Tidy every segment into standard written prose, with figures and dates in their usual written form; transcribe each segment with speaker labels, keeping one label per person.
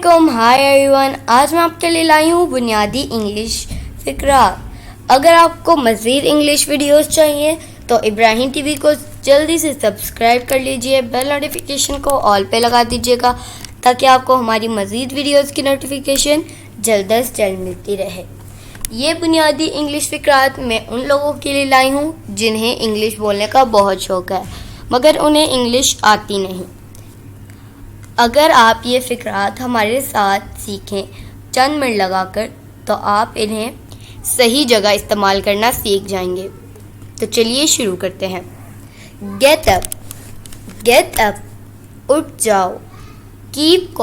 Speaker 1: Hi everyone, आज मैं आपके लिए लाई हूँ बुनियादी इंग्लिश फ़िक्रा। अगर आपको मज़ीद इंग्लिश वीडियोस चाहिए तो इब्राहिम टीवी को जल्दी से सब्सक्राइब कर लीजिए, बेल नोटिफिकेशन को ऑल पे लगा दीजिएगा ताकि आपको हमारी मज़ीद वीडियोस की नोटिफिकेशन जल्द अज जल्द मिलती रहे। ये बुनियादी इंग्लिश फ़िक्रात मैं उन लोगों के लिए लाई हूँ जिन्हें इंग्लिश बोलने का बहुत शौक़ है मगर उन्हें इंग्लिश आती नहीं। अगर आप ये फ़िक्रात हमारे साथ सीखें चंद मिनट लगाकर तो आप इन्हें सही जगह इस्तेमाल करना सीख जाएंगे। तो चलिए शुरू करते हैं। गेट अप, उठ जाओ। कीप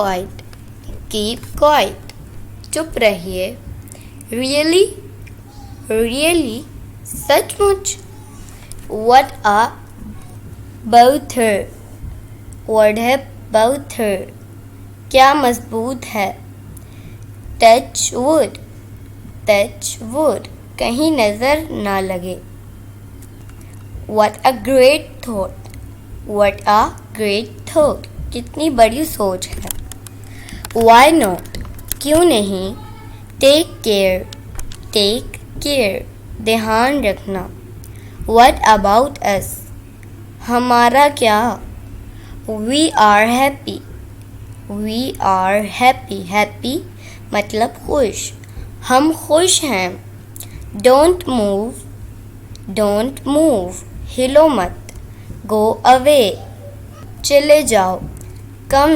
Speaker 1: क्वाइट, चुप रहिए। रियली, सचमुच। व्हाट अ बाउथर, वर्ड है बाउथर, क्या मजबूत है। टच वुड, कहीं नजर ना लगे। व्हाट अ ग्रेट थॉट, कितनी बड़ी सोच है। व्हाई नॉट, क्यों नहीं। टेक केयर, ध्यान रखना। व्हाट अबाउट अस, हमारा क्या। We are happy मतलब खुश, हम खुश हैं। Don't move, हिलो मत। Go away, चले जाओ। Come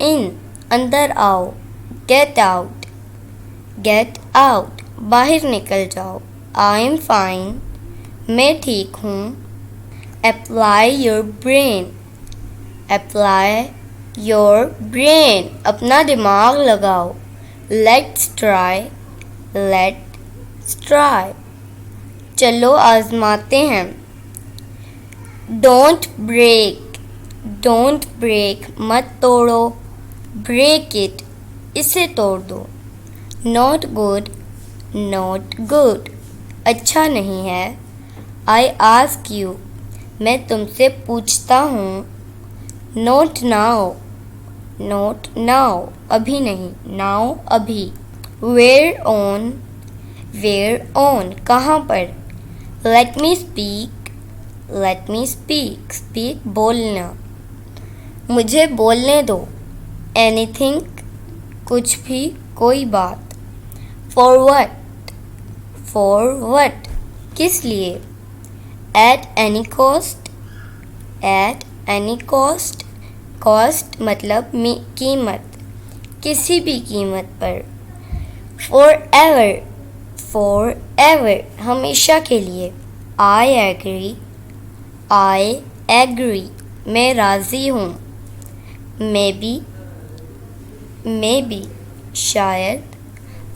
Speaker 1: in, अंदर आओ। Get out, बाहर निकल जाओ। I'm fine, मैं ठीक हूँ। Apply your brain, अपना दिमाग लगाओ। Let's try, चलो आजमाते हैं। Don't break, मत तोड़ो। Break it, इसे तोड़ दो। Not good, अच्छा नहीं है। I ask you, मैं तुमसे पूछता हूँ। Not now, अभी नहीं। Now, अभी। Where on, कहाँ पर। Let me speak, बोलना। मुझे बोलने दो। Anything, कुछ भी, कोई बात। For what, किस लिए। At any cost मतलब कीमत, किसी भी कीमत पर। Forever, हमेशा के लिए। I agree, मैं राज़ी हूँ। Maybe, शायद।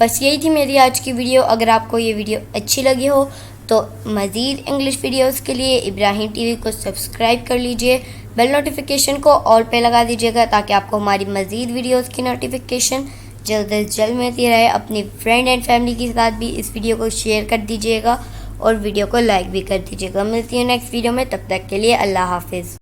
Speaker 1: बस यही थी मेरी आज की वीडियो। अगर आपको ये वीडियो अच्छी लगी हो तो मज़ीद इंग्लिश वीडियोस के लिए इब्राहिम टीवी को सब्सक्राइब कर लीजिए, बेल नोटिफिकेशन को ऑल पे लगा दीजिएगा ताकि आपको हमारी मज़ीद वीडियोस की नोटिफिकेशन जल्द से जल्द मिलती रहे। अपनी फ्रेंड एंड फैमिली के साथ भी इस वीडियो को शेयर कर दीजिएगा और वीडियो को लाइक भी कर दीजिएगा। मिलती है नेक्स्ट वीडियो में, तब तक के लिए अल्लाह हाफिज़।